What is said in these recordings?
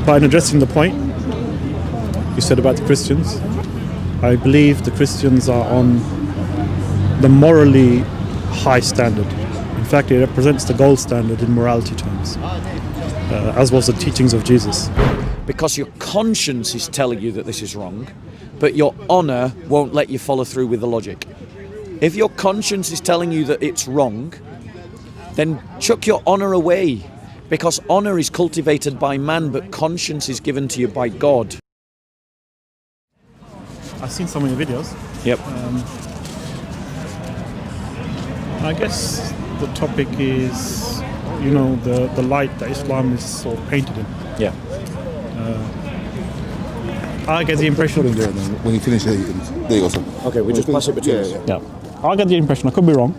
But in addressing the point you said about the Christians, I believe the Christians are on the morally high standard. In fact, it represents the gold standard in morality terms, as was the teachings of Jesus. Because your conscience is telling you that this is wrong, but your honour won't let you follow through with the logic. If your conscience is telling you that it's wrong, then chuck your honour away, because honour is cultivated by man, but conscience is given to you by God. I've seen so many videos. Yep. I guess the topic is, the light that Islam is sort of painted in. Yeah. I get the impression. When you finish there, you can. There you go, sir. Okay, we just pass it between us. Yeah. I get the impression, I could be wrong.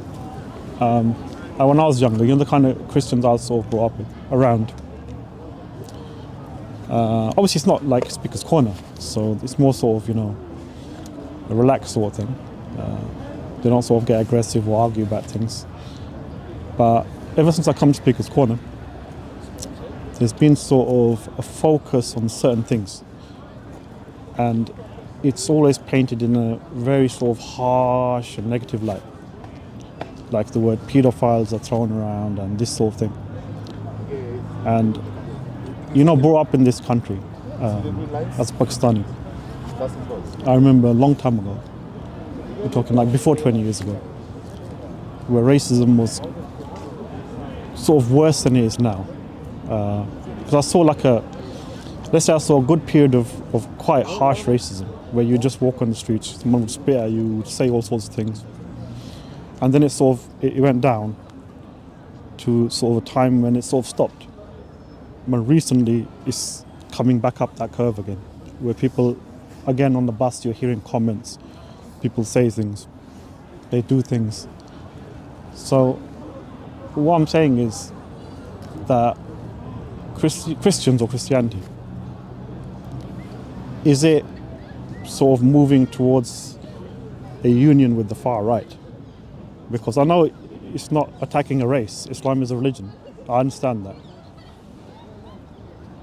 When I was younger, the kind of Christians I was sort of brought up around. Obviously, it's not like Speaker's Corner, so it's more sort of, a relaxed sort of thing. They don't sort of get aggressive or argue about things. But ever since I come to Speaker's Corner, there's been sort of a focus on certain things. And it's always painted in a very sort of harsh and negative light. Like the word pedophiles are thrown around and this sort of thing. And, brought up in this country as a Pakistani. I remember a long time ago, we're talking like before 20 years ago, where racism was sort of worse than it is now. Because I saw I saw a good period of quite harsh racism, where you just walk on the streets, someone would spit at you, would say all sorts of things. And then it went down to sort of a time when it sort of stopped. But recently it's coming back up that curve again, where people, again on the bus, you're hearing comments, people say things, they do things. So what I'm saying is that Christians or Christianity, is it sort of moving towards a union with the far right? Because I know it's not attacking a race. Islam is a religion. I understand that.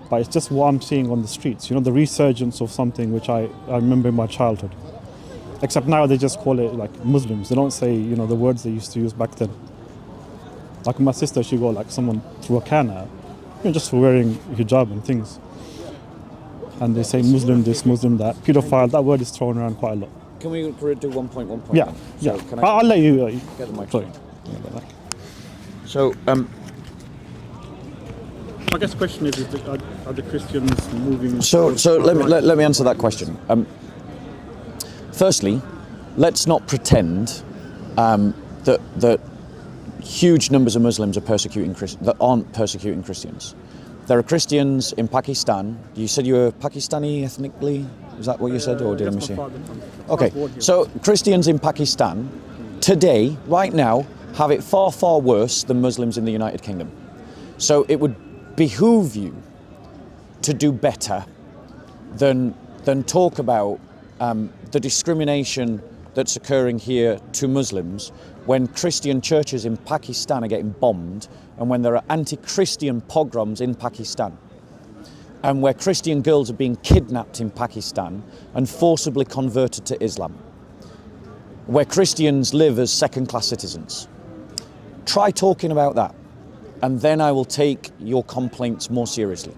But it's just what I'm seeing on the streets. The resurgence of something which I remember in my childhood. Except now they just call it like Muslims. They don't say, the words they used to use back then. Like my sister, she got like someone threw a can at her, just for wearing hijab and things. And they say Muslim this, Muslim that. Pedophile, that word is thrown around quite a lot. Can we do 1.1? Yeah, yeah. I'll let you get the microphone. Sorry. So, I guess the question is are the Christians moving? So let me answer that question. Firstly, let's not pretend that huge numbers of Muslims are that aren't persecuting Christians. There are Christians in Pakistan. You said you were Pakistani ethnically? Is that what you said, or did I miss you? Okay, so Christians in Pakistan today, right now, have it far, far worse than Muslims in the United Kingdom. So it would behoove you to do better than talk about the discrimination that's occurring here to Muslims when Christian churches in Pakistan are getting bombed, and when there are anti-Christian pogroms in Pakistan, and where Christian girls are being kidnapped in Pakistan and forcibly converted to Islam, where Christians live as second-class citizens. Try talking about that, and then I will take your complaints more seriously.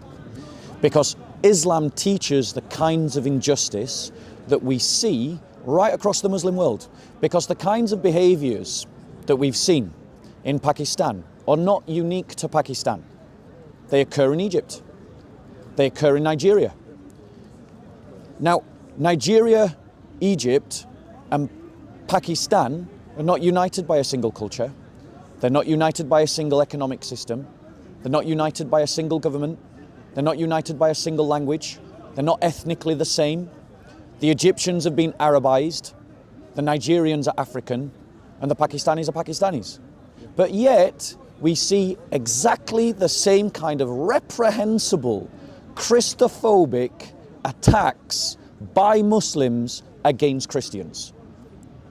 Because Islam teaches the kinds of injustice that we see right across the Muslim world. Because the kinds of behaviours that we've seen in Pakistan are not unique to Pakistan. They occur in Egypt. They occur in Nigeria. Now, Nigeria, Egypt, and Pakistan are not united by a single culture. They're not united by a single economic system. They're not united by a single government. They're not united by a single language. They're not ethnically the same. The Egyptians have been Arabized. The Nigerians are African. And the Pakistanis are Pakistanis. But yet, we see exactly the same kind of reprehensible, Christophobic attacks by Muslims against Christians.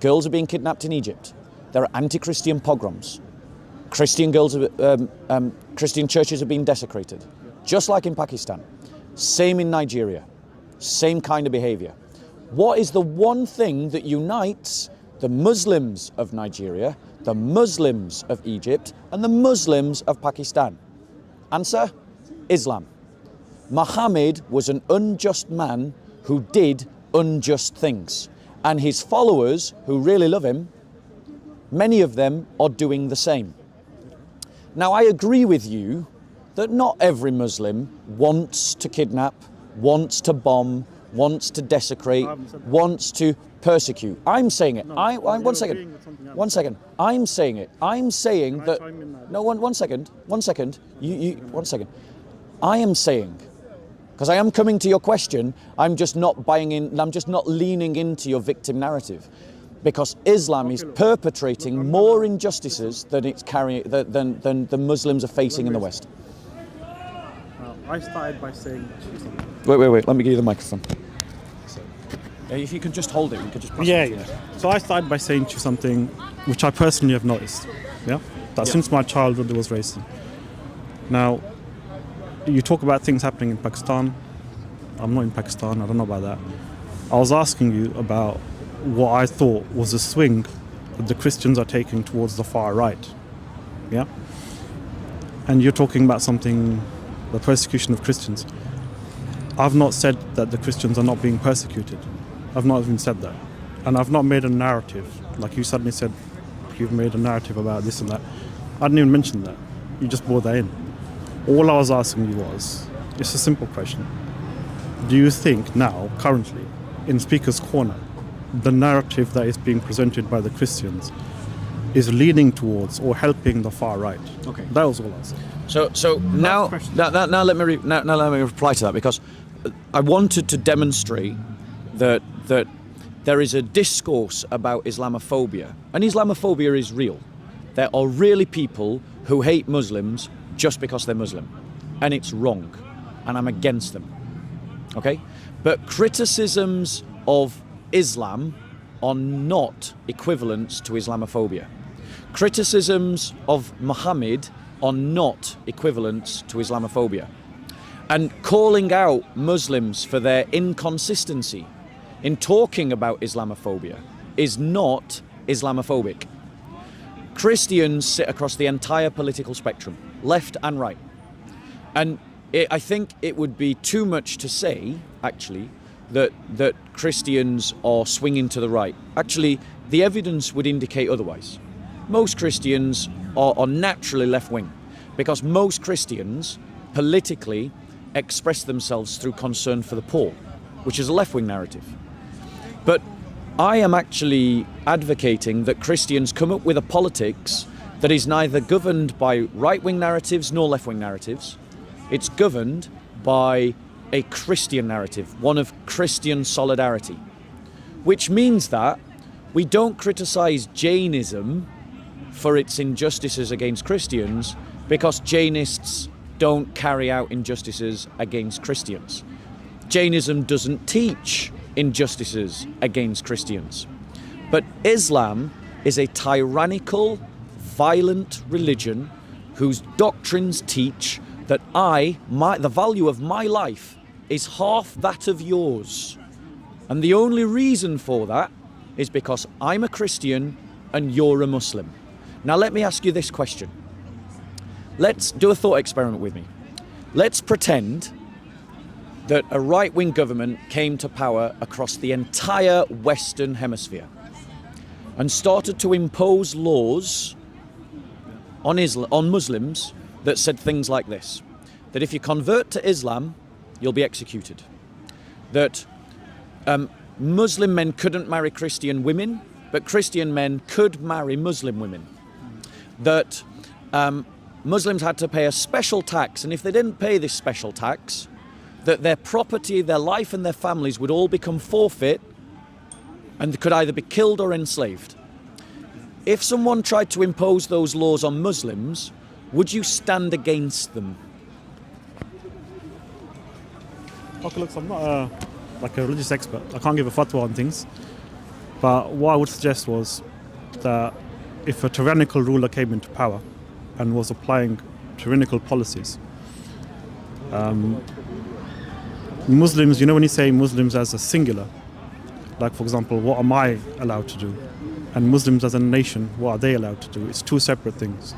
Girls are being kidnapped in Egypt. There are anti-Christian pogroms. Christian churches are being desecrated, just like in Pakistan. Same in Nigeria. Same kind of behavior. What is the one thing that unites the Muslims of Nigeria, the Muslims of Egypt, and the Muslims of Pakistan? Answer: Islam. Muhammad was an unjust man who did unjust things. And his followers, who really love him, many of them are doing the same. Now, I agree with you that not every Muslim wants to kidnap, wants to bomb, wants to desecrate, wants to persecute. I'm saying it. One second. I'm saying it. I'm saying that. No, one second. One second. One second. I am saying, because I am coming to your question, I'm just not buying in. I'm just not leaning into your victim narrative, because Islam is perpetrating more injustices than it's carrying than the Muslims are facing in the West. I started by saying. Wait. Let me give you the microphone. If you could just hold it, we could just pass it. Yeah. So I started by saying to you something which I personally have noticed. That since my childhood there was racism. Now, you talk about things happening in Pakistan. I'm not in Pakistan. I don't know about that. I was asking you about what I thought was a swing that the Christians are taking towards the far right. Yeah. And you're talking about something, the persecution of Christians. I've not said that the Christians are not being persecuted. I've not even said that. And I've not made a narrative. Like you suddenly said, you've made a narrative about this and that. I didn't even mention that. You just brought that in. All I was asking you was, it's a simple question. Do you think now, currently, in Speaker's Corner, the narrative that is being presented by the Christians is leaning towards or helping the far right? Okay. That was all I was saying. So now let me reply to that, because I wanted to demonstrate that there is a discourse about Islamophobia, and Islamophobia is real. There are really people who hate Muslims just because they're Muslim, and it's wrong, and I'm against them. Okay? But criticisms of Islam are not equivalent to Islamophobia. Criticisms of Muhammad are not equivalent to Islamophobia. And calling out Muslims for their inconsistency in talking about Islamophobia is not Islamophobic. Christians sit across the entire political spectrum, left and right. And I think it would be too much to say, actually, that Christians are swinging to the right. Actually, the evidence would indicate otherwise. Most Christians are naturally left-wing, because most Christians politically express themselves through concern for the poor, which is a left-wing narrative. But I am actually advocating that Christians come up with a politics that is neither governed by right-wing narratives nor left-wing narratives. It's governed by a Christian narrative, one of Christian solidarity, which means that we don't criticize Jainism for its injustices against Christians because Jainists don't carry out injustices against Christians. Jainism doesn't teach injustices against Christians. But Islam is a tyrannical, violent religion whose doctrines teach that the value of my life is half that of yours. And the only reason for that is because I'm a Christian and you're a Muslim. Now let me ask you this question. Let's do a thought experiment with me. Let's pretend that a right-wing government came to power across the entire Western Hemisphere and started to impose laws on Muslims that said things like this: that if you convert to Islam, you'll be executed. That Muslim men couldn't marry Christian women, but Christian men could marry Muslim women. That Muslims had to pay a special tax, and if they didn't pay this special tax, that their property, their life and their families would all become forfeit and could either be killed or enslaved. If someone tried to impose those laws on Muslims, would you stand against them? Okay, look, I'm not like a religious expert. I can't give a fatwa on things. But what I would suggest was that if a tyrannical ruler came into power and was applying tyrannical policies, Muslims, you know when you say Muslims as a singular, like for example, what am I allowed to do? And Muslims as a nation, what are they allowed to do? It's two separate things.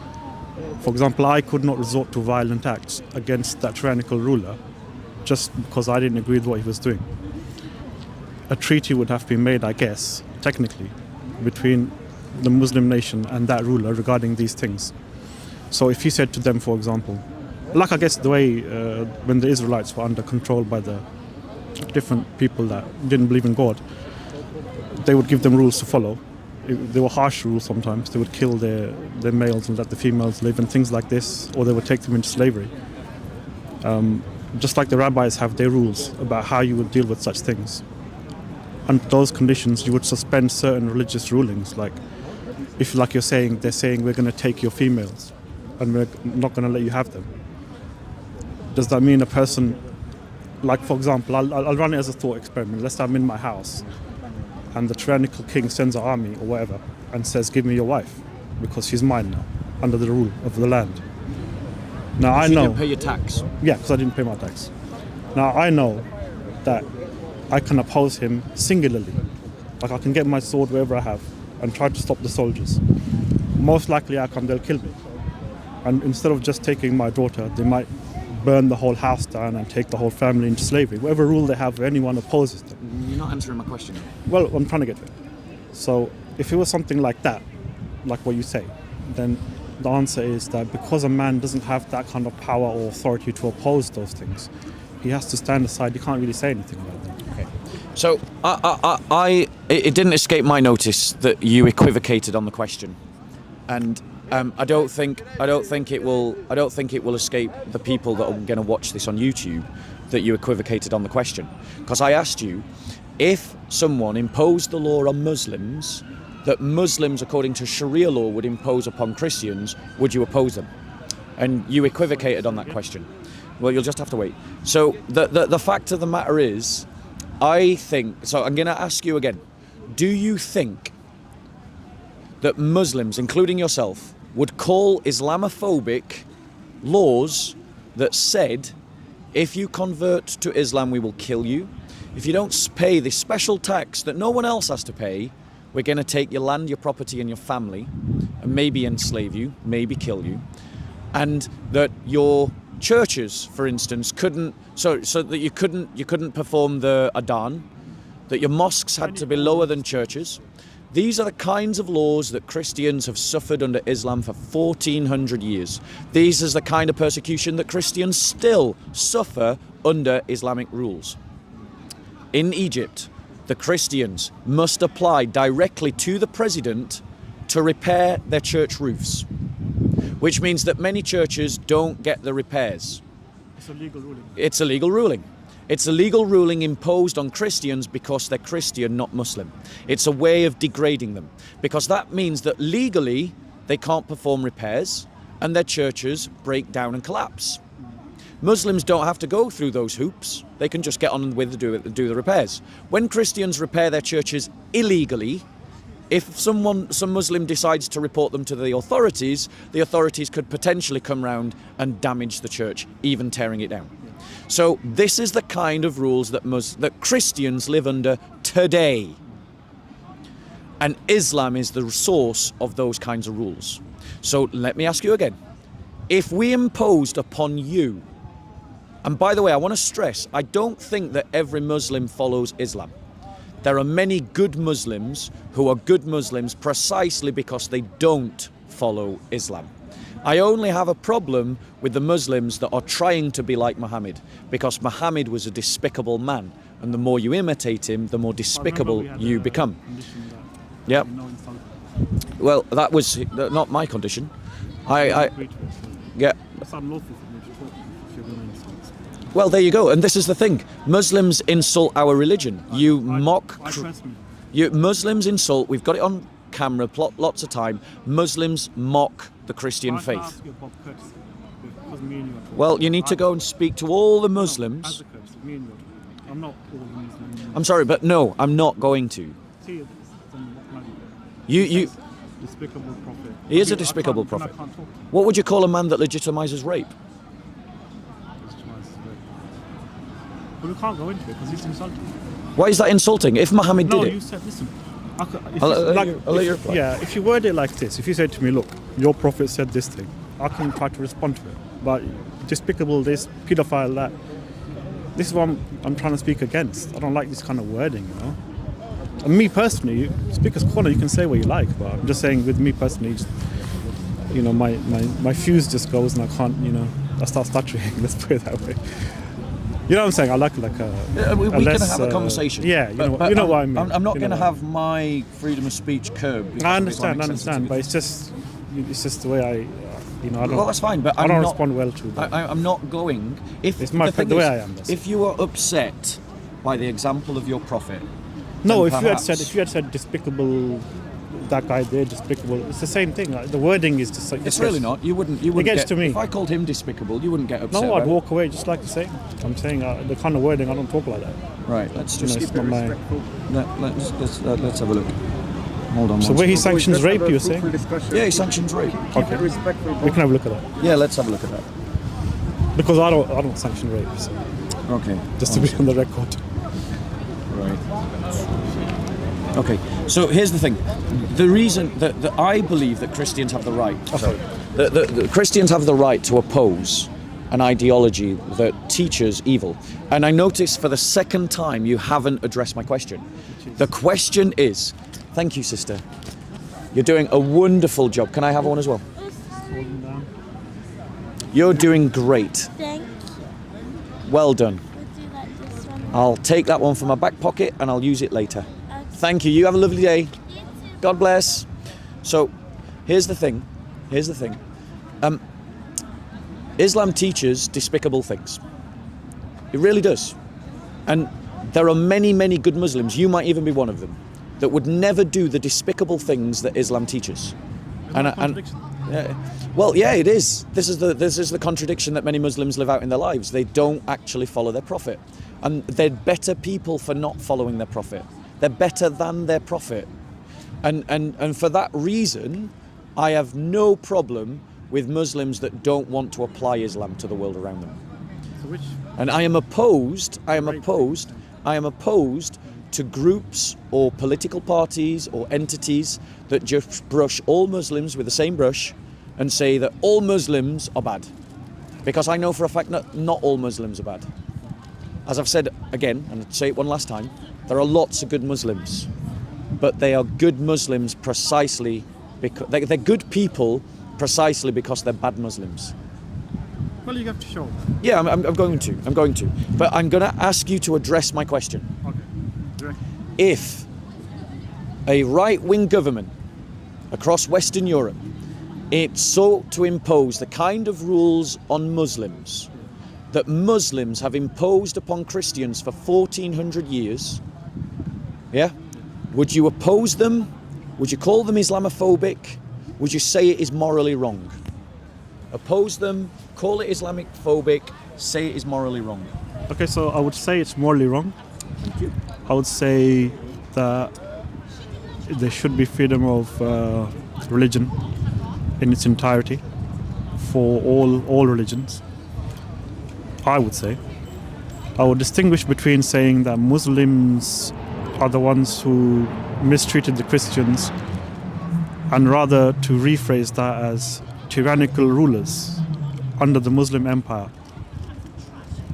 For example, I could not resort to violent acts against that tyrannical ruler just because I didn't agree with what he was doing. A treaty would have been made, I guess, technically, between the Muslim nation and that ruler regarding these things. So if he said to them, for example, like I guess the way when the Israelites were under control by the different people that didn't believe in God, they would give them rules to follow. They were harsh rules sometimes. They would kill their males and let the females live and things like this, or they would take them into slavery. Just like the rabbis have their rules about how you would deal with such things. Under those conditions, you would suspend certain religious rulings, like if, like you're saying, they're saying we're going to take your females and we're not going to let you have them. Does that mean a person, like for example, I'll run it as a thought experiment. Let's say I'm in my house and the tyrannical king sends an army or whatever and says, give me your wife because she's mine now, under the rule of the land. Now I know. You didn't pay your tax. Yeah, because I didn't pay my tax. Now I know that I can oppose him singularly. Like I can get my sword wherever I have and try to stop the soldiers. Most likely they'll kill me. And instead of just taking my daughter, they might burn the whole house down and take the whole family into slavery. Whatever rule they have, anyone opposes them. You're not answering my question. Well, I'm trying to get to it. So if it was something like that, like what you say, then the answer is that because a man doesn't have that kind of power or authority to oppose those things, he has to stand aside. He can't really say anything about them. Okay. So it didn't escape my notice that you equivocated on the question, and I don't think it will escape the people that are going to watch this on YouTube that you equivocated on the question, because I asked you if someone imposed the law on Muslims that Muslims, according to Sharia law, would impose upon Christians, would you oppose them? And you equivocated on that question. Well, you'll just have to wait. So the fact of the matter is, I think, so I'm going to ask you again, do you think that Muslims, including yourself, would call Islamophobic laws that said, if you convert to Islam, we will kill you. If you don't pay this special tax that no one else has to pay, we're going to take your land, your property, and your family, and maybe enslave you, maybe kill you, and that your churches, for instance, couldn't, so that you couldn't perform the adhan, that your mosques had to be lower than churches. These are the kinds of laws that Christians have suffered under Islam for 1400 years. These is the kind of persecution that Christians still suffer under Islamic rules. In Egypt, the Christians must apply directly to the president to repair their church roofs, which means that many churches don't get the repairs. It's a legal ruling. It's a legal ruling. It's a legal ruling imposed on Christians because they're Christian, not Muslim. It's a way of degrading them, because that means that legally they can't perform repairs and their churches break down and collapse. Muslims don't have to go through those hoops. They can just get on with do the repairs. When Christians repair their churches illegally, if some Muslim decides to report them to the authorities could potentially come round and damage the church, even tearing it down. So this is the kind of rules that Christians live under today. And Islam is the source of those kinds of rules. So let me ask you again. If we imposed upon you, and by the way, I want to stress, I don't think that every Muslim follows Islam. There are many good Muslims who are good Muslims precisely because they don't follow Islam. I only have a problem with the Muslims that are trying to be like Muhammad, because Muhammad was a despicable man, and the more you imitate him, the more despicable you become. Yeah. Well, that was not my condition. Yeah. Well, there you go. And this is the thing. Muslims insult our religion. You mock... Muslims insult... We've got it on camera lots of time. Muslims mock the Christian faith. Well, you need to go and speak to all the Muslims. I'm sorry, but no, I'm not going to. You... Despicable prophet. He is a despicable prophet. What would you call a man that legitimizes rape? But we can't go into it because it's insulting. Why is that insulting? If Muhammad No, did you it, said, listen. I'll let you reply. Yeah, if you word it like this, if you said to me, look, your prophet said this thing, I can try to respond to it. But despicable this, pedophile that, this is what I'm trying to speak against. I don't like this kind of wording, you know. And me personally, Speaker's Corner, you can say what you like, but I'm just saying with me personally, just, you know, my fuse just goes and I can't, you know, I start stuttering, let's put it that way. You know what I'm saying? I like we a can less, have a conversation. Yeah, but you know what I mean. I'm not You going to know have my freedom of speech curbed. I understand, but it's just the way I, you know, I don't. Well, that's fine, but I I'm don't not, respond well to that. I'm not going. If It's my the way I am. If you are upset by the example of your prophet, No, then if perhaps- you had said despicable, that guy there despicable, it's the same thing. Like, the wording is just like it's really not. You wouldn't. It gets get, to me. If I called him despicable, you wouldn't get upset. No, I'd about it. walk away just like the same. I'm saying the kind of wording I don't talk like that. Right. Let's You know, just it's not my. let's have a look. Hold on. So one where he second. sanctions rape, you're saying? Yeah, he sanctions rape. Okay. We can have a look at that Yeah, let's have a look at that. because I don't sanction rape. So Okay. just to be on the record. Right. Okay. So here's the thing. The reason that I believe that Christians have the right. Sorry. The Christians have the right to oppose an ideology that teaches evil. And I notice for the second time you haven't addressed my question. The question is, thank you, sister. You're doing a wonderful job. Can I have one as well? You're doing great. Thank you. Well done. Would you like this one? I'll take that one from my back pocket and I'll use it later. Okay. Thank you. You have a lovely day. You too. God bless. So, here's the thing. Islam teaches despicable things. It really does. And there are many, many good Muslims, you might even be one of them, that would never do the despicable things that Islam teaches. Well, yeah, it is. This is the contradiction that many Muslims live out in their lives. They don't actually follow their prophet. And they're better people for not following their prophet. They're better than their prophet. And for that reason, I have no problem with Muslims that don't want to apply Islam to the world around them. So which? And I am opposed to groups or political parties or entities that just brush all Muslims with the same brush and say that all Muslims are bad. Because I know for a fact that not all Muslims are bad. As I've said again, and I'll say it one last time, there are lots of good Muslims. But they are good Muslims precisely because they're good people precisely because they're bad Muslims. Well, you have to show. Yeah, I'm going to. But I'm going to ask you to address my question. Okay. If a right-wing government across Western Europe it sought to impose the kind of rules on Muslims that Muslims have imposed upon Christians for 1400 years, yeah? Would you oppose them? Would you call them Islamophobic? Would you say it is morally wrong? Oppose them, call it Islamophobic, say it is morally wrong. Okay, so I would say it's morally wrong. Thank you. I would say that there should be freedom of religion in its entirety for all religions. I would say. I would distinguish between saying that Muslims are the ones who mistreated the Christians and rather to rephrase that as tyrannical rulers under the Muslim empire.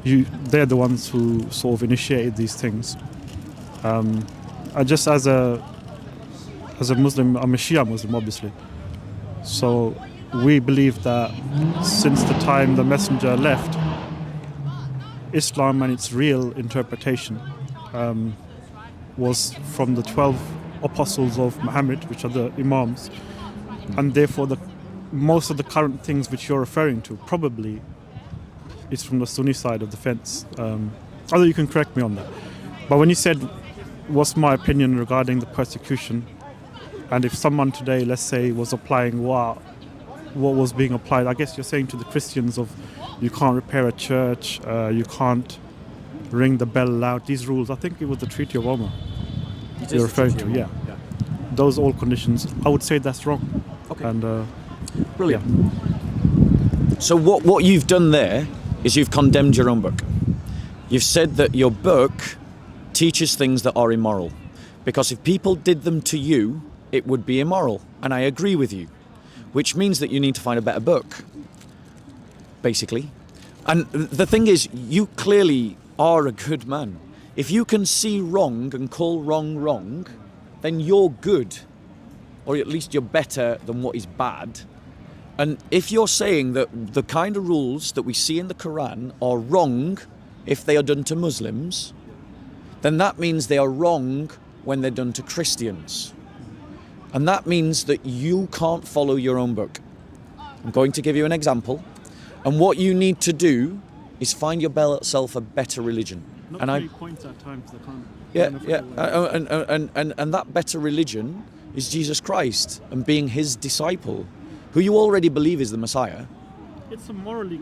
They're the ones who sort of initiated these things. I just as a Muslim, I'm a Shia Muslim, obviously. So we believe that since the time the Messenger left, Islam and its real interpretation was from the 12 apostles of Muhammad, which are the Imams, and therefore most of the current things which you're referring to probably is from the Sunni side of the fence. Although you can correct me on that. But when you said, what's my opinion regarding the persecution, and if someone today, let's say, was applying what was being applied, I guess you're saying to the Christians of you can't repair a church, you can't ring the bell loud, these rules, I think it was the Treaty of Omar you're referring to, yeah. Those all conditions, I would say that's wrong. Okay. And Brilliant. So what you've done there is you've condemned your own book. You've said that your book teaches things that are immoral. Because if people did them to you, it would be immoral. And I agree with you. Which means that you need to find a better book, basically. And the thing is, you clearly are a good man. If you can see wrong and call wrong wrong, then you're good. Or at least you're better than what is bad. And if you're saying that the kind of rules that we see in the Quran are wrong if they are done to Muslims, then that means they are wrong when they're done to Christians. And that means that you can't follow your own book. I'm going to give you an example. And what you need to do is find yourself a better religion. Not and many points at times I can't. And that better religion is Jesus Christ and being his disciple, who you already believe is the Messiah. It's a morally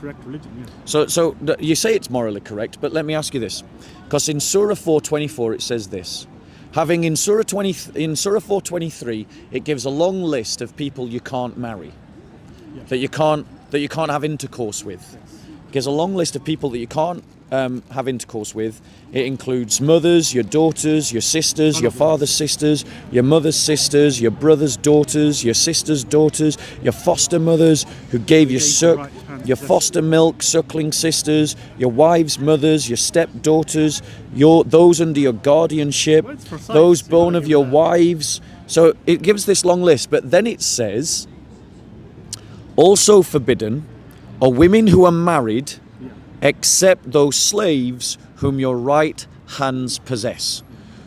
correct religion, yes. So you say it's morally correct, but let me ask you this. Because in Surah 4:24 it says this. Having in Surah 4:23, it gives a long list of people you can't marry. Yes. That you can't have intercourse with. Yes. It gives a long list of people that you can't have intercourse with. It includes mothers, your daughters, your sisters, your father's sisters, your mother's sisters, your brother's daughters, your sister's daughters, your foster mothers who gave you your foster milk, suckling sisters, your wives' mothers, your stepdaughters, those under your guardianship, those born of your wives. So it gives this long list, but then it says, also forbidden are women who are married except those slaves whom your right hands possess.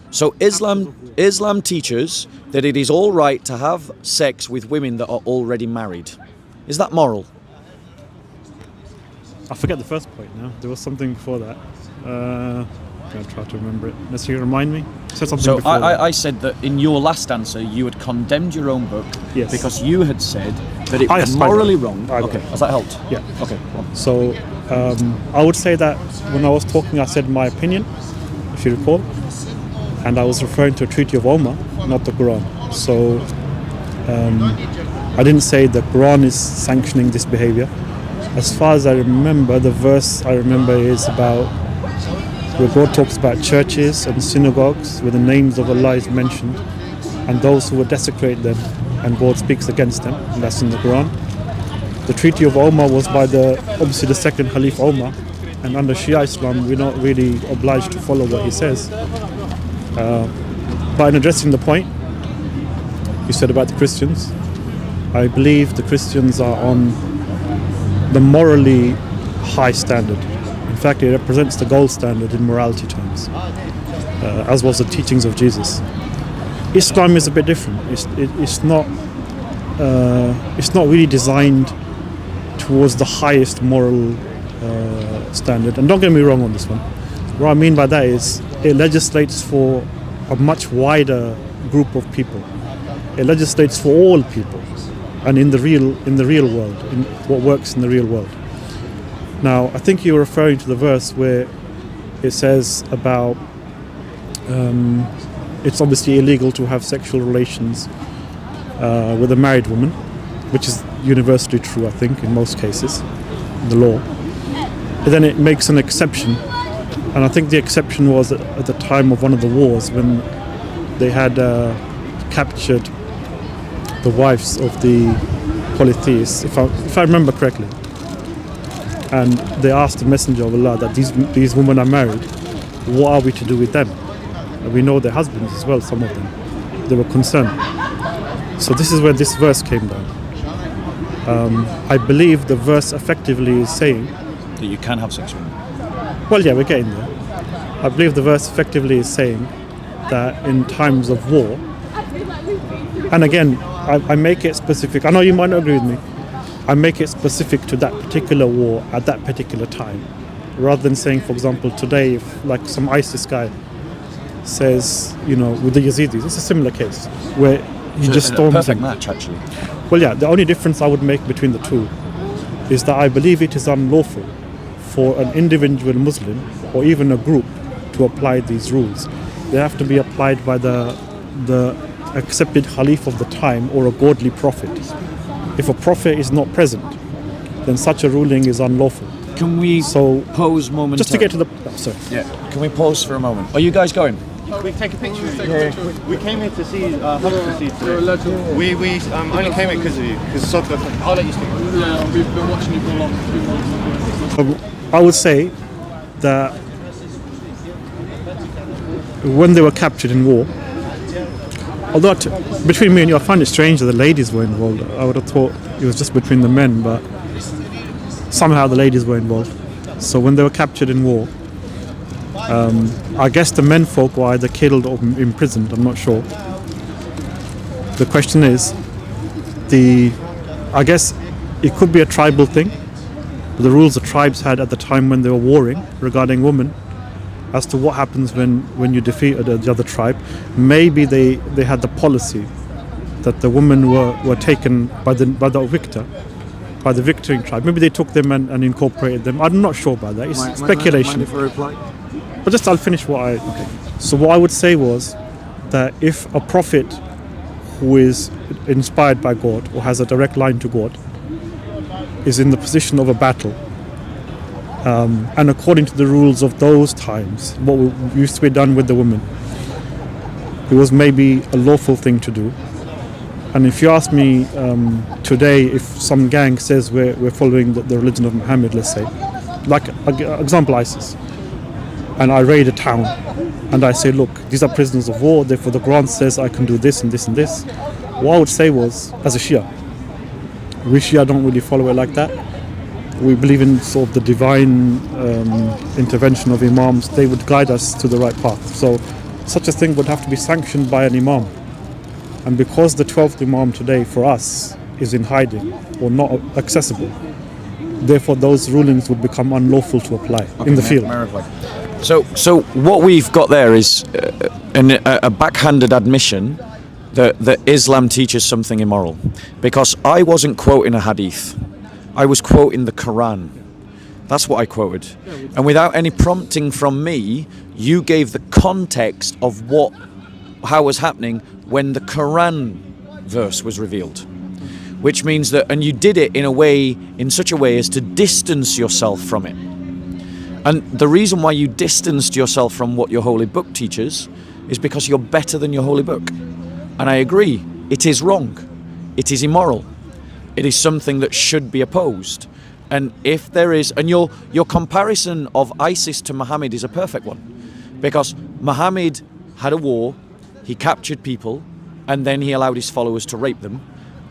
So Islam teaches that it is all right to have sex with women that are already married. Is that moral? I forget the first point now. There was something before that. I'm going to try to remember it. Let's remind me. Said something so before that. I said that in your last answer you had condemned your own book because you had said that it was morally wrong. Okay, has that helped? Yeah. Okay. So I would say that when I was talking I said my opinion, if you recall, and I was referring to a Treaty of Omar, not the Quran. So I didn't say the Quran is sanctioning this behavior. As far as I remember, the verse I remember is about where God talks about churches and synagogues where the names of Allah is mentioned and those who would desecrate them, and God speaks against them, and that's in the Quran. The Treaty of Omar was by obviously the second Caliph Omar, and under Shia Islam we're not really obliged to follow what he says. But in addressing the point you said about the Christians, I believe the Christians are on the morally high standard. In fact, it represents the gold standard in morality terms, as was the teachings of Jesus. Islam is a bit different. It's not really designed towards the highest moral standard. And don't get me wrong on this one. What I mean by that is it legislates for a much wider group of people. It legislates for all people, and in the real world, in what works in the real world. Now, I think you're referring to the verse where it says about it's obviously illegal to have sexual relations with a married woman, which is universally true, I think, in most cases, in the law. But then it makes an exception, and I think the exception was at the time of one of the wars when they had captured the wives of the polytheists, if I remember correctly. And they asked the Messenger of Allah that these women are married, what are we to do with them? And we know their husbands as well, some of them. They were concerned. So this is where this verse came down. I believe the verse effectively is saying That you can have sex with them. well, yeah, we're getting there. I believe the verse effectively is saying that in times of war, and again, I make it specific. I know you might not agree with me. I make it specific to that particular war at that particular time, rather than saying, for example, today, if like some ISIS guy says, with the Yazidis, it's a similar case where he just storms perfect them. match, actually. Well, yeah, the only difference I would make between the two is that I believe it is unlawful for an individual Muslim or even a group to apply these rules. They have to be applied by the accepted Khalif of the time or a godly prophet. If a prophet is not present, then such a ruling is unlawful. Can we So pause momentarily? just to get to the sorry. Yeah. Can we pause for a moment? Are you guys going? We take a picture. We came here to see today. We only came here because of you. Because I'll let you speak. Yeah, we've been watching you for a long time. I would say that when they were captured in war, although between me and you, I find it strange that the ladies were involved. I would have thought it was just between the men, but somehow the ladies were involved. So when they were captured in war, I guess the men folk were either killed or imprisoned. I'm not sure. The question is, I guess it could be a tribal thing. The rules the tribes had at the time when they were warring regarding women, as to what happens when you defeat the other tribe. Maybe they had the policy that the women were taken by the victor, by the victoring tribe. Maybe they took them and incorporated them. I'm not sure about that. It's speculation. Mind if I reply? But I'll finish what I. Okay. So what I would say was that if a prophet who is inspired by God or has a direct line to God is in the position of a battle, and according to the rules of those times, what used to be done with the women, it was maybe a lawful thing to do. And if you ask me today, if some gang says we're following the religion of Muhammad, let's say, like example ISIS, and I raid a town, and I say, look, these are prisoners of war, therefore the Quran says I can do this and this and this. What I would say was, as a Shia, we Shia don't really follow it like that. We believe in sort of the divine intervention of imams. They would guide us to the right path. So such a thing would have to be sanctioned by an imam. And because the 12th imam today for us is in hiding or not accessible, therefore those rulings would become unlawful to apply in the field. So what we've got there is a backhanded admission that Islam teaches something immoral. Because I wasn't quoting a hadith. I was quoting the Quran. That's what I quoted. And without any prompting from me, you gave the context of how was happening when the Quran verse was revealed. Which means that, and you did it in such a way as to distance yourself from it. And the reason why you distanced yourself from what your holy book teaches is because you're better than your holy book. And I agree, it is wrong. It is immoral. It is something that should be opposed. And if there is, and your comparison of ISIS to Muhammad is a perfect one. Because Muhammad had a war, he captured people, and then he allowed his followers to rape them.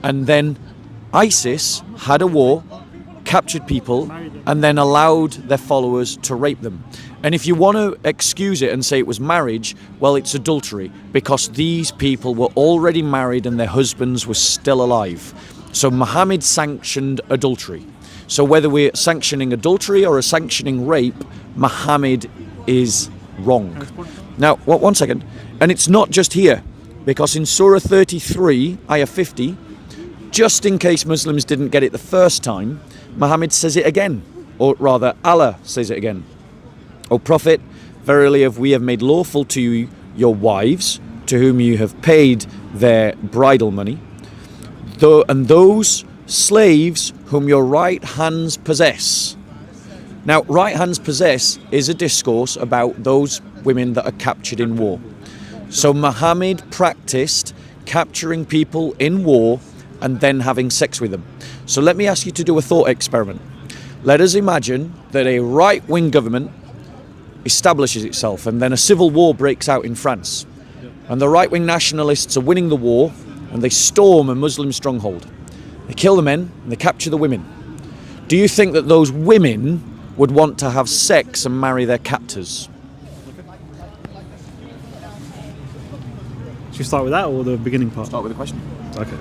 And then ISIS had a war, captured people, and then allowed their followers to rape them. And if you want to excuse it and say it was marriage, well, it's adultery, because these people were already married and their husbands were still alive. So Muhammad sanctioned adultery. So whether we're sanctioning adultery or sanctioning rape, Muhammad is wrong. Now, one second. And it's not just here, because in Surah 33, Ayah 50, just in case Muslims didn't get it the first time, Muhammad says it again, or rather Allah says it again. O Prophet, verily we have made lawful to you your wives, to whom you have paid their bridal money, and those slaves whom your right hands possess. Now, right hands possess is a discourse about those women that are captured in war. So Muhammad practiced capturing people in war and then having sex with them. So let me ask you to do a thought experiment. Let us imagine that a right-wing government establishes itself and then a civil war breaks out in France. And the right-wing nationalists are winning the war and they storm a Muslim stronghold. They kill the men and they capture the women. Do you think that those women would want to have sex and marry their captors? Should we start with that or the beginning part? Start with the question. Okay.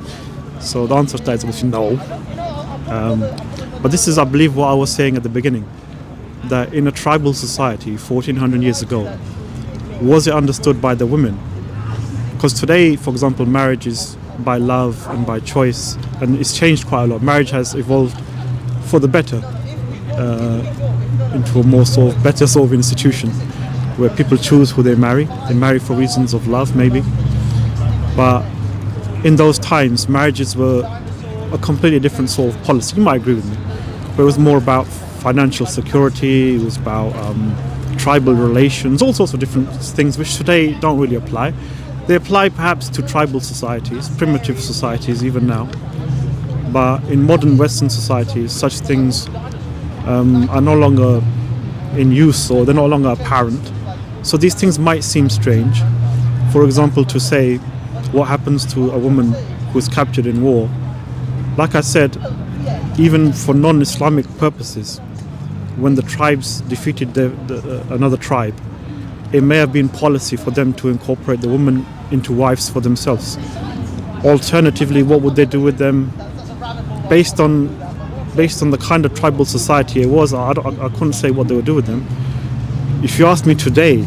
So the answer to that is obviously no. But this is, I believe, what I was saying at the beginning. That in a tribal society 1400 years ago, was it understood by the women? Because today, for example, marriage is by love and by choice, and it's changed quite a lot. Marriage has evolved for the better into a more sort of better sort of institution where people choose who they marry. They marry for reasons of love, maybe. But in those times, marriages were a completely different sort of policy. You might agree with me. But it was more about financial security, it was about tribal relations, all sorts of different things which today don't really apply. They apply perhaps to tribal societies, primitive societies even now. But in modern Western societies, such things are no longer in use, or they're no longer apparent. So these things might seem strange. For example, to say what happens to a woman who is captured in war. Like I said, even for non-Islamic purposes, when the tribes defeated another tribe, it may have been policy for them to incorporate the women into wives for themselves. Alternatively, what would they do with them? Based on the kind of tribal society it was, I couldn't say what they would do with them. If you ask me today,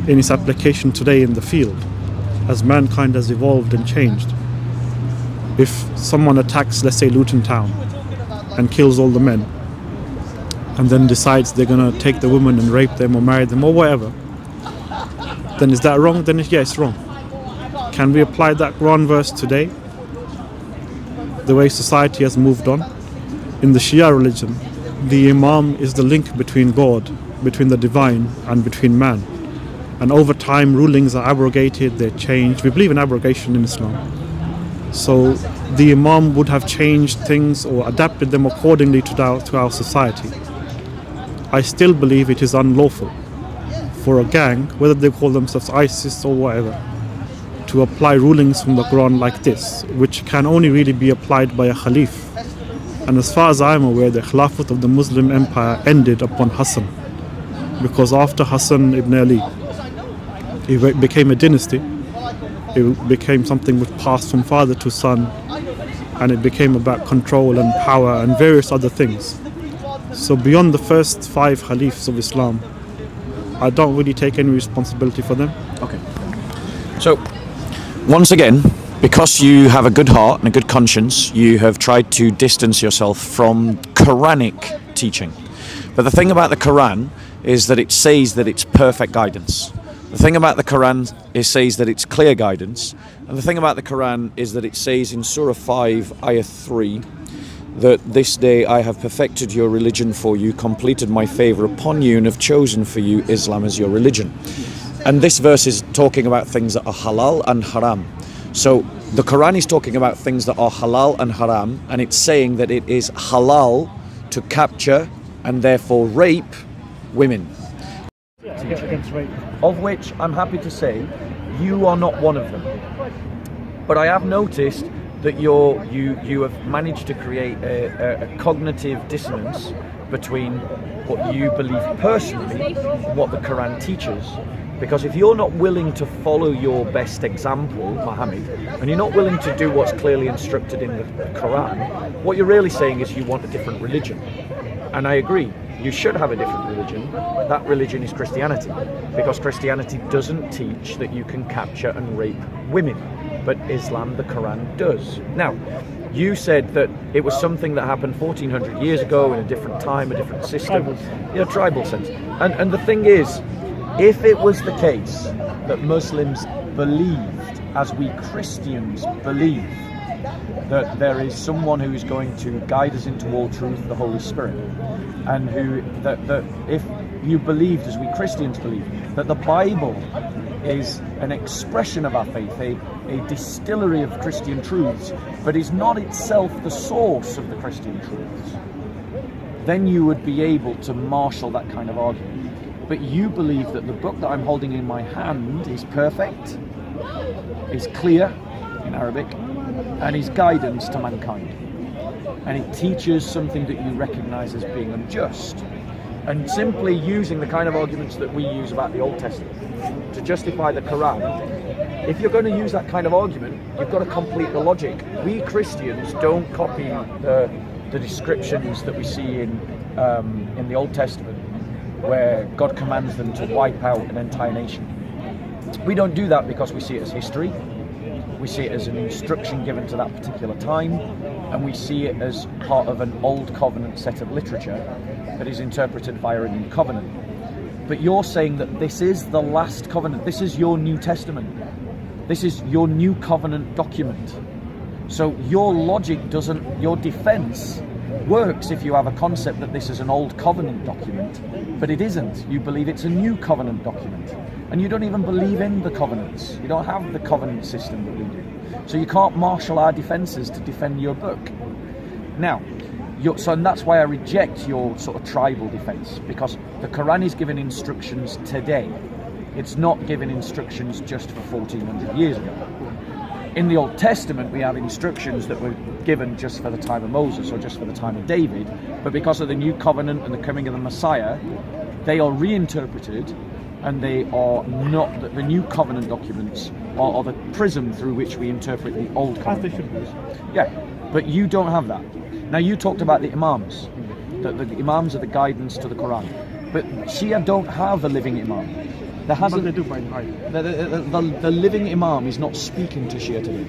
in its application today in the field, as mankind has evolved and changed, if someone attacks, let's say, Luton Town and kills all the men, and then decides they're going to take the women and rape them or marry them or whatever, then is that wrong? Then yeah, it's wrong. Can we apply that Quran verse today? The way society has moved on. In the Shia religion, the Imam is the link between God, between the divine and between man. And over time, rulings are abrogated, they're changed. We believe in abrogation in Islam. So the Imam would have changed things or adapted them accordingly to our society. I still believe it is unlawful for a gang, whether they call themselves ISIS or whatever, to apply rulings from the Quran like this, which can only really be applied by a Khalif. And as far as I'm aware, the Khilafat of the Muslim Empire ended upon Hassan, because after Hassan ibn Ali, it became a dynasty. It became something which passed from father to son, and it became about control and power and various other things. So beyond the first 5 Khalifs of Islam, I don't really take any responsibility for them. Okay. So, once again, because you have a good heart and a good conscience, you have tried to distance yourself from Quranic teaching. But the thing about the Quran is that it says that it's perfect guidance. The thing about the Quran is says that it's clear guidance. And the thing about the Quran is that it says in Surah 5, Ayah 3, that this day I have perfected your religion for you, completed my favour upon you, and have chosen for you Islam as your religion. And this verse is talking about things that are halal and haram. So the Quran is talking about things that are halal and haram, and it's saying that it is halal to capture and therefore rape women. Of which I'm happy to say you are not one of them. But I have noticed that you have managed to create a cognitive dissonance between what you believe personally and what the Quran teaches. Because if you're not willing to follow your best example, Muhammad, and you're not willing to do what's clearly instructed in the Quran, what you're really saying is you want a different religion. And I agree, you should have a different religion. That religion is Christianity, because Christianity doesn't teach that you can capture and rape women, but Islam, the Quran, does. Now, you said that it was something that happened 1400 years ago in a different time, a different system, tribal sense. And the thing is, if it was the case that Muslims believed, as we Christians believe, that there is someone who is going to guide us into all truth, the Holy Spirit, and that if you believed, as we Christians believe, that the Bible is an expression of our faith, a distillery of Christian truths, but is not itself the source of the Christian truths, then you would be able to marshal that kind of argument. But you believe that the book that I'm holding in my hand is perfect, is clear in Arabic, and is guidance to mankind. And it teaches something that you recognize as being unjust. And simply using the kind of arguments that we use about the Old Testament to justify the Quran, if you're going to use that kind of argument, you've got to complete the logic. We Christians don't copy the descriptions that we see in the Old Testament, where God commands them to wipe out an entire nation. We don't do that because we see it as history, we see it as an instruction given to that particular time, and we see it as part of an old covenant set of literature that is interpreted via a new covenant. But you're saying that this is the last covenant, this is your New Testament, this is your new covenant document. So your logic doesn't, your defense works if you have a concept that this is an old covenant document, but it isn't. You believe it's a new covenant document. And you don't even believe in the covenants. You don't have the covenant system that we do. So you can't marshal our defences to defend your book. Now, and that's why I reject your sort of tribal defence, because the Quran is giving instructions today. It's not giving instructions just for 1400 years ago. In the Old Testament, we have instructions that were given just for the time of Moses or just for the time of David, but because of the new covenant and the coming of the Messiah, they are reinterpreted, and they are not, the new covenant documents are the prism through which we interpret the old covenant documents. Yeah, but you don't have that. Now, you talked about the Imams, that the Imams are the guidance to the Quran, but Shia don't have a living Imam. There hasn't. But they do by night. The living Imam is not speaking to Shia today.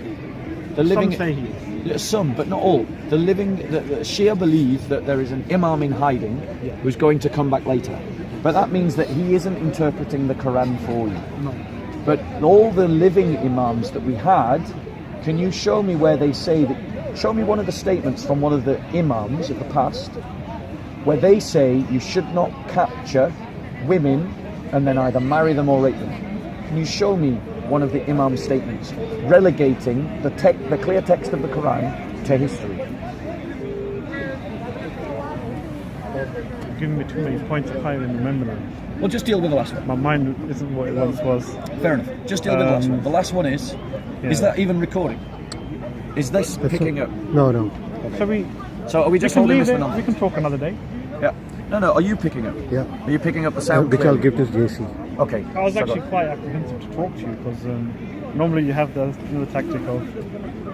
The living, Some say he is. Some, but not all. The Shia believe that there is an Imam in hiding who's going to come back later. But that means that he isn't interpreting the Quran for you. No. But all the living Imams that we had, can you show me where they say that? Show me one of the statements from one of the Imams of the past where they say you should not capture women and then either marry them or rape them. Can you show me one of the Imam statements relegating the clear text of the Quran to history? You're giving me too many points, I can't even remember them. Well, just deal with the last one. My mind isn't what it once was. Fair enough. Just deal with the last one. The last one is that even recording? Is this picking up? No, no. So are we just can holding leave this for it, now? we can talk another day. Yeah. No, are you picking up? Yeah. Are you picking up the sound Which I'll clearly? give to JC. Okay. I was so actually go. quite apprehensive to talk to you because normally you have the tactic of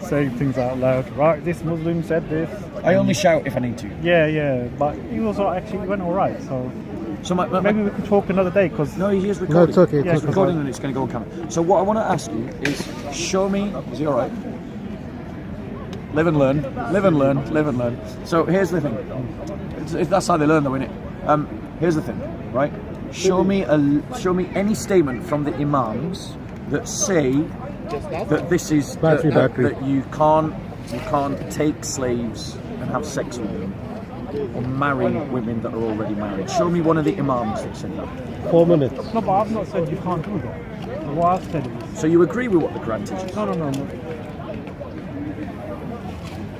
saying things out loud. Right, this Muslim said this. I only shout if I need to. Yeah, but he was actually went all right. So maybe we can talk another day because No, he is recording. No, it's okay. Yeah, It's recording and it's going to go on camera. So what I want to ask you is, show me. Is he all right? Live and learn. Live and learn. Live and learn. So here's the thing. That's how they learn, though, isn't it? Here's the thing, right? Show me any statement from the Imams that say that this is Battery. that you can't take slaves and have sex with them or marry women that are already married. Show me one of the Imams that said that. 4 minutes. no, but I've not said you can't do that. What I've said is So you agree with what the Quran teaches? no.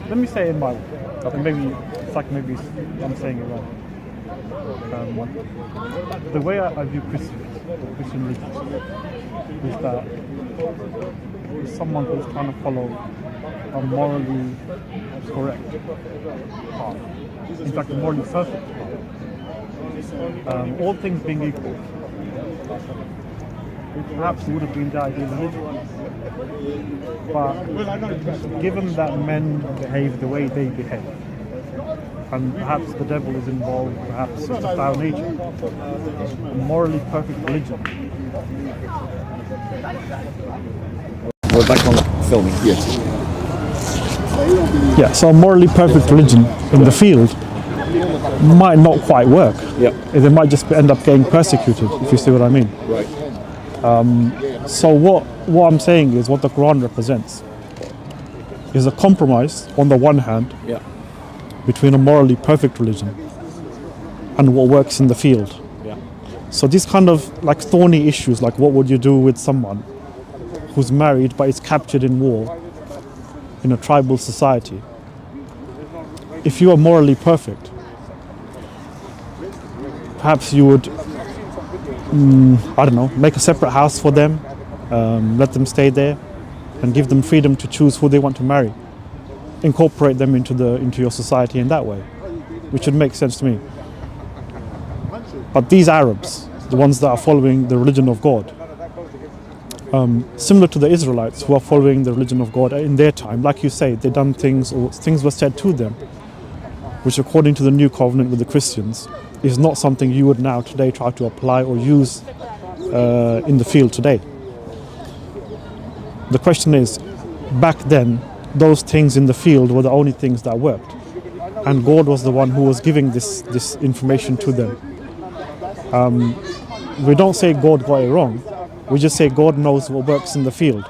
Let me say it in my way. Okay. Maybe I'm saying it wrong. The way I view Christians, the Christian religion, is that it's someone who's trying to follow a morally correct path. In fact, a morally perfect path. All things being equal, it perhaps would have been the ideal religion. But given that men behave the way they behave, and perhaps the devil is involved, perhaps it's a foul nature, a morally perfect religion. We're back on filming. Yes. Yeah, so a morally perfect religion in the field might not quite work. Yep. They might just end up getting persecuted, if you see what I mean. Right. So what I'm saying is what the Quran represents is a compromise on the one hand Yeah. between a morally perfect religion and what works in the field. Yeah. So these kind of like thorny issues, like what would you do with someone who's married but is captured in war in a tribal society? If you are morally perfect, perhaps you would, make a separate house for them, let them stay there, and give them freedom to choose who they want to marry. Incorporate them into your society in that way, which would make sense to me. But these Arabs, the ones that are following the religion of God, similar to the Israelites who are following the religion of God in their time, like you say, they done things or things were said to them, which according to the new covenant with the Christians, is not something you would now today try to apply or use in the field today. The question is, back then, those things in the field were the only things that worked. And God was the one who was giving this information to them. We don't say God got it wrong. We just say God knows what works in the field,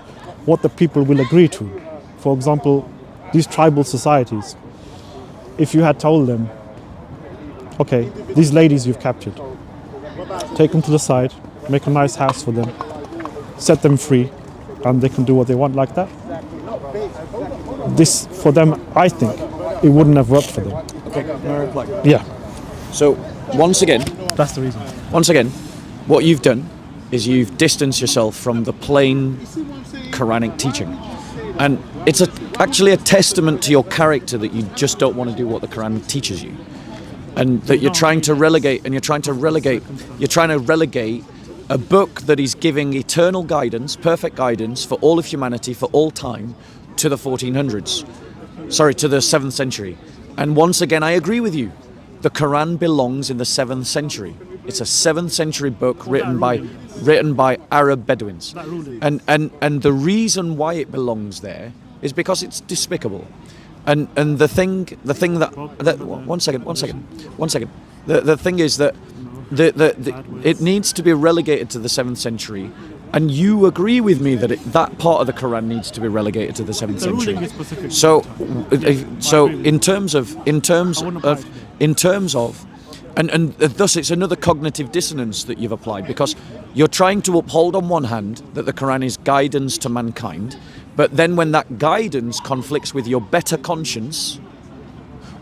what the people will agree to. For example, these tribal societies, if you had told them, okay, these ladies you've captured, take them to the side, make a nice house for them, set them free, and they can do what they want like that. This, for them, I think, it wouldn't have worked for them. Yeah. So, once again, That's the reason. once again, what you've done is you've distanced yourself from the plain Quranic teaching. And it's actually a testament to your character that you just don't want to do what the Quran teaches you. And that you're trying to relegate a book that is giving eternal guidance, perfect guidance for all of humanity, for all time, to the 1400s. Sorry, to the 7th century. And once again, I agree with you. The Quran belongs in the 7th century. It's a 7th century book written by Arab Bedouins. And the reason why it belongs there is because it's despicable. And the thing that one second. The thing is that it needs to be relegated to the 7th century. And you agree with me that that part of the Quran needs to be relegated to the 7th century. So in terms of, and thus it's another cognitive dissonance that you've applied, because you're trying to uphold on one hand that the Quran is guidance to mankind, but then when that guidance conflicts with your better conscience,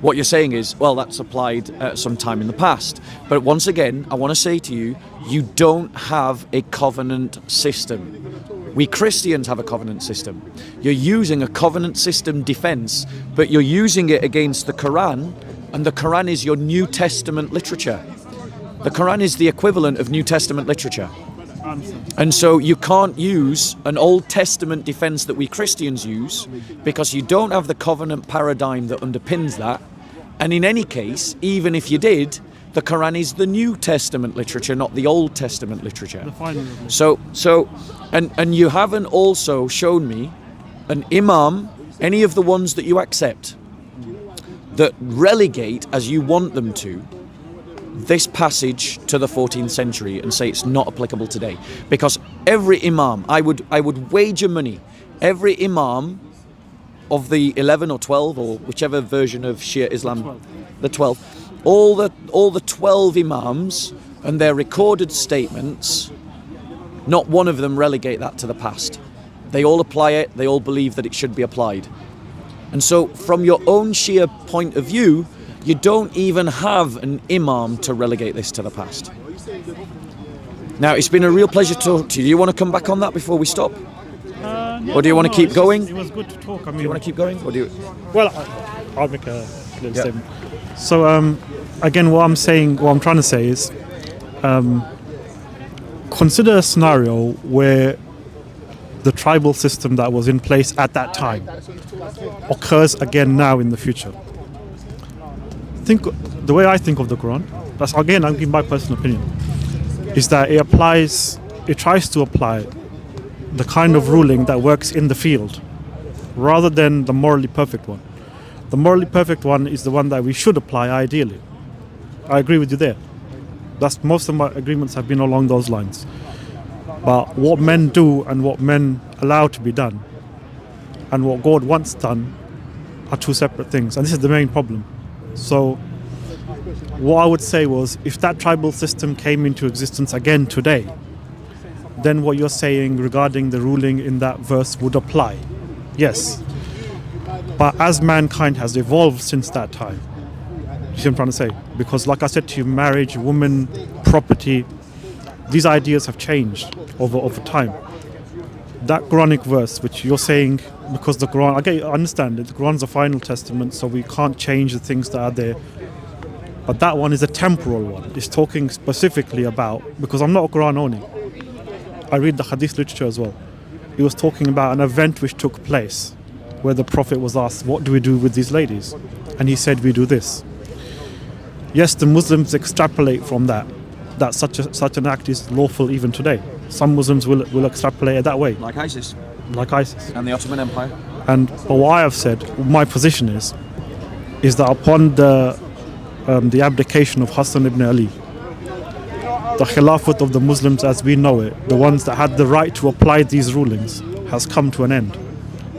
what you're saying is, well, that's applied at some time in the past. But once again, I want to say to you, you don't have a covenant system. We Christians have a covenant system. You're using a covenant system defense, but you're using it against the Quran, and the Quran is your New Testament literature. The Quran is the equivalent of New Testament literature. And so you can't use an Old Testament defense that we Christians use, because you don't have the covenant paradigm that underpins that. And in any case, even if you did, the Quran is the New Testament literature, not the Old Testament literature. And you haven't also shown me an imam, any of the ones that you accept, that relegate, as you want them to, this passage to the 14th century and say it's not applicable today. Because every imam, I would wager money, every imam of the 11 or 12 or whichever version of Shia Islam, the 12, all the 12 imams and their recorded statements, not one of them relegate that to the past. They all apply it, they all believe that it should be applied. And so from your own Shia point of view, you don't even have an imam to relegate this to the past. Now, it's been a real pleasure to talk to you. Do you want to come back on that before we stop? Or do you want to keep going? It was good to talk. I mean, Do you want to keep going? Or do you... well, I'll make a little statement. So, again, what I'm trying to say is, consider a scenario where the tribal system that was in place at that time occurs again now in the future. The way I think of the Quran, that's again, I'm giving my personal opinion, is that it tries to apply the kind of ruling that works in the field rather than the morally perfect one. The morally perfect one is the one that we should apply ideally. I agree with you there. Most of my agreements have been along those lines. But what men do and what men allow to be done and what God wants done are two separate things. And this is the main problem. So what I would say was, if that tribal system came into existence again today, then what you're saying regarding the ruling in that verse would apply. Yes. But as mankind has evolved since that time, you see what I'm trying to say? Because like I said to you, marriage, women, property, these ideas have changed over time. That Quranic verse, which you're saying, because the Quran, I understand it, the Quran's a final testament, so we can't change the things that are there. But that one is a temporal one. It's talking specifically about, because I'm not a Quran only, I read the Hadith literature as well. It was talking about an event which took place where the Prophet was asked, what do we do with these ladies? And he said, we do this. Yes, the Muslims extrapolate from that such an act is lawful even today. Some Muslims will extrapolate it that way. Like ISIS. And the Ottoman Empire. But what I have said, my position is that upon the abdication of Hassan ibn Ali, the Khilafat of the Muslims as we know it, the ones that had the right to apply these rulings, has come to an end.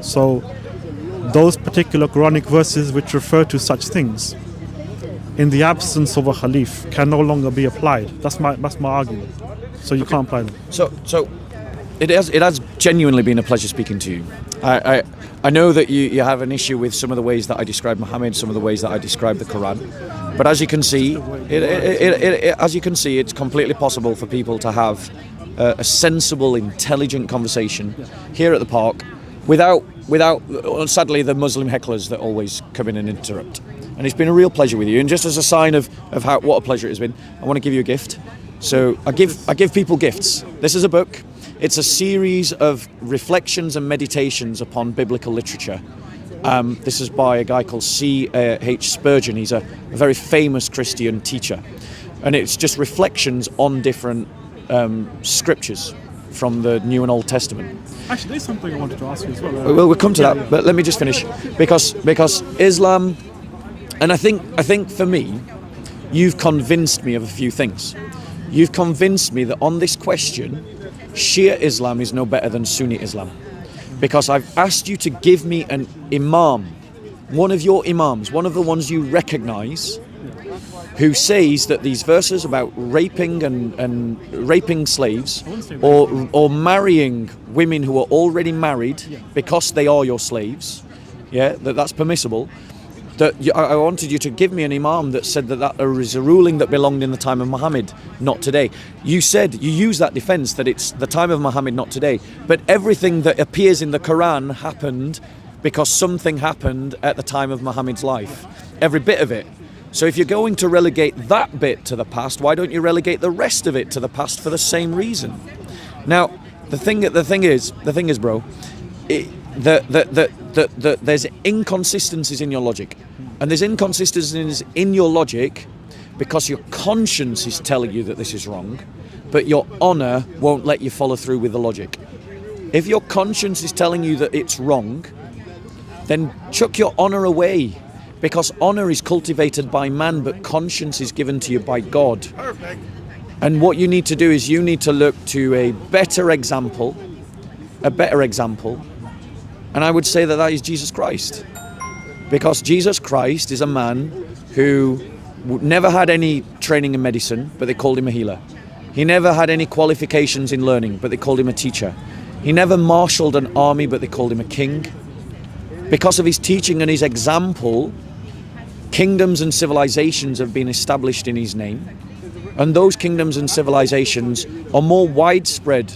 So those particular Quranic verses which refer to such things, in the absence of a Khalif, can no longer be applied. That's my argument. So you can't apply them. So it has genuinely been a pleasure speaking to you. I know that you have an issue with some of the ways that I describe Muhammad, some of the ways that I describe the Quran, but as you can see, it's completely possible for people to have a sensible, intelligent conversation here at the park without sadly the Muslim hecklers that always come in and interrupt. And it's been a real pleasure with you. And just as a sign of what a pleasure it has been, I want to give you a gift. So I give people gifts. This is a book. It's a series of reflections and meditations upon biblical literature. This is by a guy called C.H. Spurgeon. He's a very famous Christian teacher. And it's just reflections on different scriptures from the New and Old Testament. Actually, there's something I wanted to ask you as well. Well, we'll come to that, but let me just finish. Because Islam, and I think for me, you've convinced me of a few things. You've convinced me that on this question, Shia Islam is no better than Sunni Islam. Because I've asked you to give me an imam, one of your imams, one of the ones you recognize, who says that these verses about raping and raping slaves or marrying women who are already married because they are your slaves, that's permissible. I wanted you to give me an imam that said that is a ruling that belonged in the time of Muhammad, not today. You use that defense that it's the time of Muhammad, not today. But everything that appears in the Quran happened because something happened at the time of Muhammad's life. Every bit of it. So if you're going to relegate that bit to the past, why don't you relegate the rest of it to the past for the same reason? Now, the thing is, bro, there's inconsistencies in your logic. And there's inconsistencies in your logic because your conscience is telling you that this is wrong, but your honor won't let you follow through with the logic. If your conscience is telling you that it's wrong, then chuck your honor away, because honor is cultivated by man, but conscience is given to you by God. Perfect. And what you need to do is you need to look to a better example, and I would say that is Jesus Christ. Because Jesus Christ is a man who never had any training in medicine, but they called him a healer. He never had any qualifications in learning, but they called him a teacher. He never marshaled an army, but they called him a king. Because of his teaching and his example, kingdoms and civilizations have been established in his name. And those kingdoms and civilizations are more widespread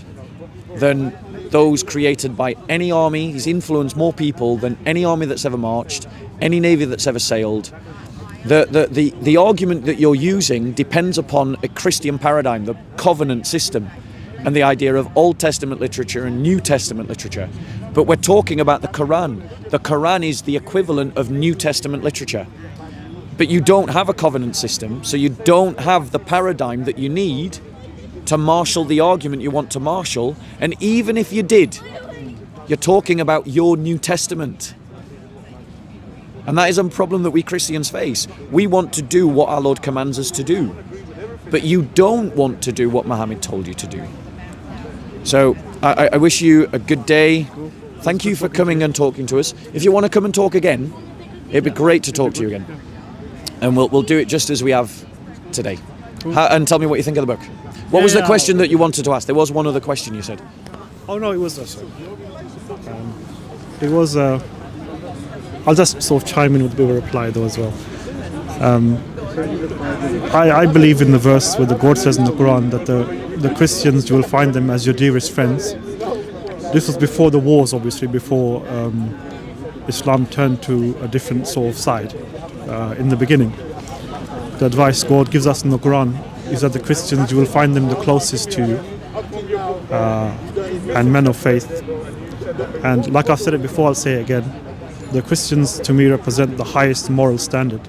than those created by any army. He's influenced more people than any army that's ever marched, any navy that's ever sailed. The argument that you're using depends upon a Christian paradigm, the covenant system, and the idea of Old Testament literature and New Testament literature. But we're talking about the Quran. The Quran is the equivalent of New Testament literature. But you don't have a covenant system, so you don't have the paradigm that you need to marshal the argument you want to marshal. And even if you did, you're talking about your New Testament. And that is a problem that we Christians face. We want to do what our Lord commands us to do, but you don't want to do what Muhammad told you to do. So I wish you a good day. Thank you for coming and talking to us. If you want to come and talk again, it'd be great to talk to you again. And we'll do it just as we have today. And tell me what you think of the book. What was the question that you wanted to ask? There was one other question you said. Oh no, it was I'll just sort of chime in with a bit of a reply though as well. I believe in the verse where the God says in the Quran that the Christians, you will find them as your dearest friends. This was before the wars, obviously, before Islam turned to a different sort of side in the beginning. The advice God gives us in the Quran is that the Christians, you will find them the closest to you and men of faith. And like I've said it before, I'll say it again. The Christians to me represent the highest moral standard.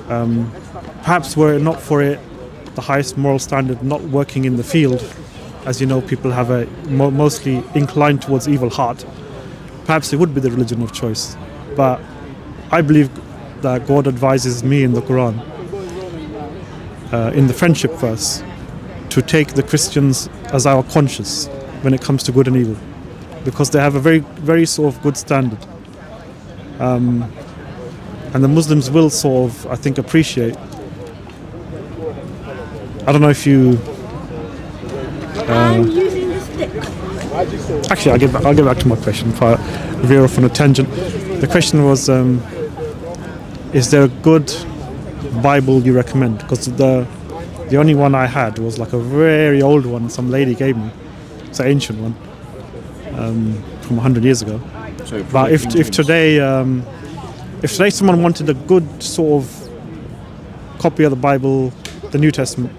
Perhaps were it not for it, the highest moral standard not working in the field, as you know, people have a mostly inclined towards evil heart. Perhaps it would be the religion of choice. But I believe that God advises me in the Quran, in the friendship verse, to take the Christians as our conscience when it comes to good and evil, because they have a very, very sort of good standard. and the Muslims will sort of, I think, appreciate. I don't know if you. I'm using the stick. Actually, I'll get back to my question if I veer off on a tangent. The question was, is there a good Bible you recommend? Because the only one I had was like a very old one some lady gave me. It's an ancient one from 100 years ago. So But if today someone wanted a good sort of copy of the Bible, the New Testament,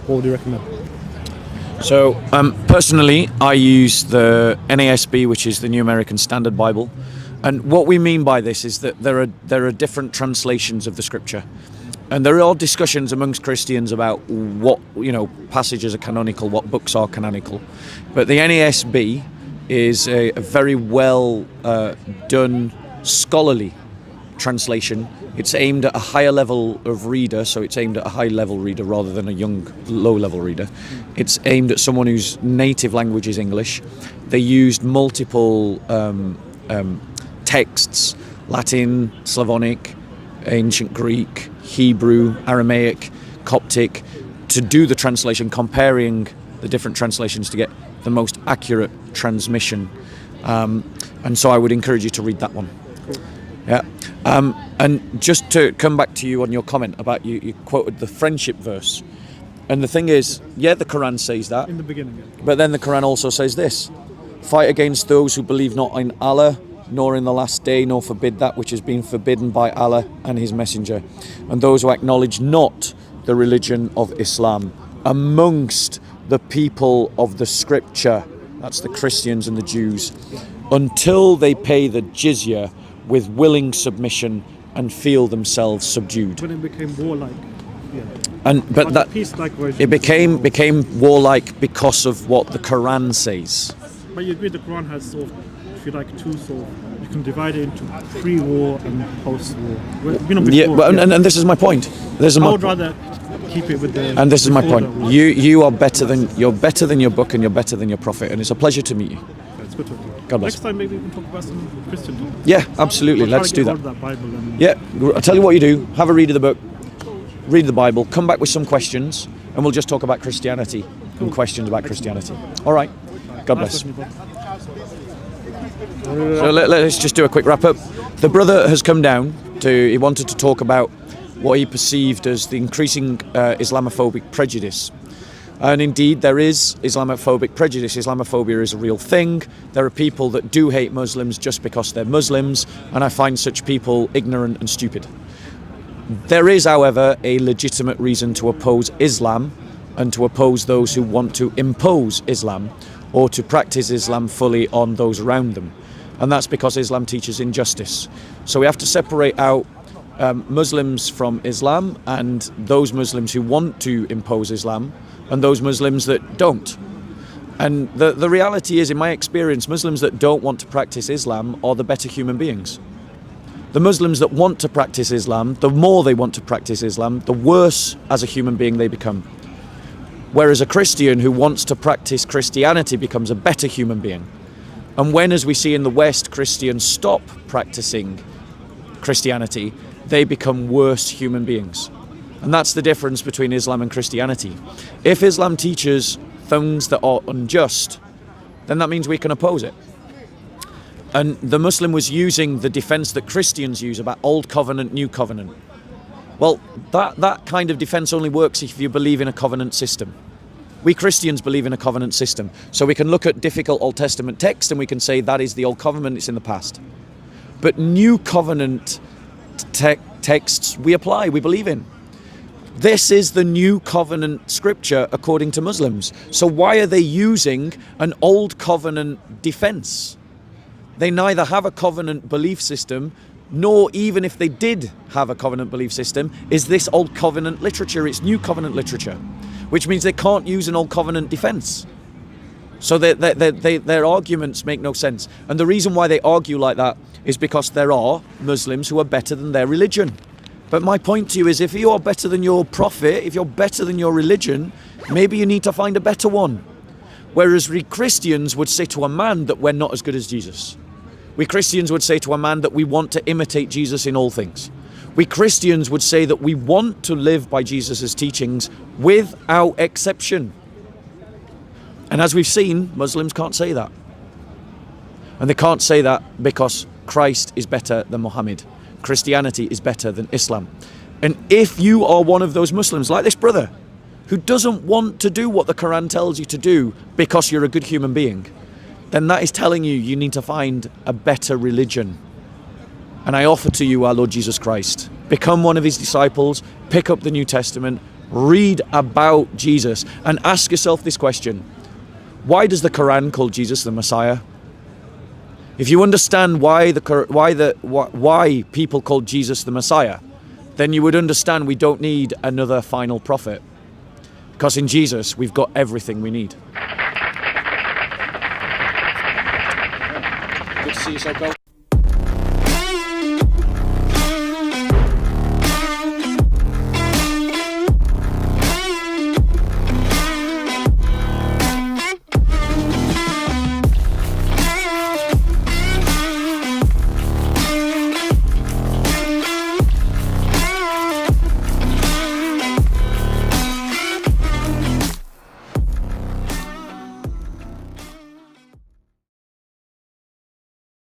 what would you recommend? So personally, I use the NASB, which is the New American Standard Bible, and what we mean by this is that there are different translations of the Scripture, and there are discussions amongst Christians about what passages are canonical, what books are canonical, but the NASB is a very well done scholarly translation. It's aimed at a higher level of reader, so it's aimed at a high-level reader rather than a young, low-level reader. It's aimed at someone whose native language is English. They used multiple texts, Latin, Slavonic, ancient Greek, Hebrew, Aramaic, Coptic, to do the translation, comparing the different translations to get the most accurate transmission. And so I would encourage you to read that one. Yeah. And just to come back to you on your comment about you quoted the friendship verse. And the thing is, yeah, the Quran says that. In the beginning, yeah. But then the Quran also says this: fight against those who believe not in Allah, nor in the last day, nor forbid that which has been forbidden by Allah and His Messenger, and those who acknowledge not the religion of Islam amongst the people of the Scripture, that's the Christians and the Jews, until they pay the jizya with willing submission and feel themselves subdued. When it became warlike, yeah. But Like that a peace-like version. it became warlike because of what the Quran says. But you agree the Quran has sort of, if you like, two sort of, you can divide it into pre-war and post-war. Before, Yeah, but, and this is my point. This is I my would rather keep it with the. And this is my before point. the- You're better than your book, and you're better than your prophet, and it's a pleasure to meet you. It's good talking. God bless. Next time maybe we can talk about some Christian topics. Yeah, absolutely. We'll try Let's to do get that. hold of Bible and Yeah, I'll tell you what you do. Have a read of the book, read the Bible, come back with some questions, and we'll just talk about Christianity and questions about Christianity. All right. God bless. Nice talking to you, bro. So let's just do a quick wrap up. The brother has come down he wanted to talk about what he perceived as the increasing Islamophobic prejudice. And indeed, there is Islamophobic prejudice. Islamophobia is a real thing. There are people that do hate Muslims just because they're Muslims, and I find such people ignorant and stupid. There is, however, a legitimate reason to oppose Islam and to oppose those who want to impose Islam or to practice Islam fully on those around them. And that's because Islam teaches injustice. So we have to separate out Muslims from Islam and those Muslims who want to impose Islam and those Muslims that don't. And the reality is, in my experience, Muslims that don't want to practice Islam are the better human beings. The Muslims that want to practice Islam, the more they want to practice Islam, the worse as a human being they become. Whereas a Christian who wants to practice Christianity becomes a better human being. And when, as we see in the West, Christians stop practicing Christianity, they become worse human beings. And that's the difference between Islam and Christianity. If Islam teaches things that are unjust, then that means we can oppose it. And the Muslim was using the defense that Christians use about Old Covenant, New Covenant. Well, that kind of defense only works if you believe in a covenant system. We Christians believe in a covenant system. So we can look at difficult Old Testament text and we can say that is the Old Covenant, it's in the past. But New Covenant texts we apply, we believe in. This is the New Covenant scripture according to Muslims. So why are they using an Old Covenant defense? They neither have a covenant belief system, nor even if they did have a covenant belief system, is this Old Covenant literature. It's New Covenant literature, which means they can't use an Old Covenant defense. So their arguments make no sense. And the reason why they argue like that is because there are Muslims who are better than their religion. But my point to you is, if you are better than your prophet, if you're better than your religion, maybe you need to find a better one. Whereas we Christians would say to a man that we're not as good as Jesus. We Christians would say to a man that we want to imitate Jesus in all things. We Christians would say that we want to live by Jesus' teachings without exception. And as we've seen, Muslims can't say that. And they can't say that because Christ is better than Muhammad. Christianity is better than Islam. And if you are one of those Muslims, like this brother, who doesn't want to do what the Quran tells you to do because you're a good human being, then that is telling you you need to find a better religion. And I offer to you our Lord Jesus Christ. Become one of his disciples, pick up the New Testament, read about Jesus, and ask yourself this question. Why does the Quran call Jesus the Messiah? If you understand why people call Jesus the Messiah, then you would understand we don't need another final prophet. Because in Jesus, we've got everything we need. Good to see you, Soko.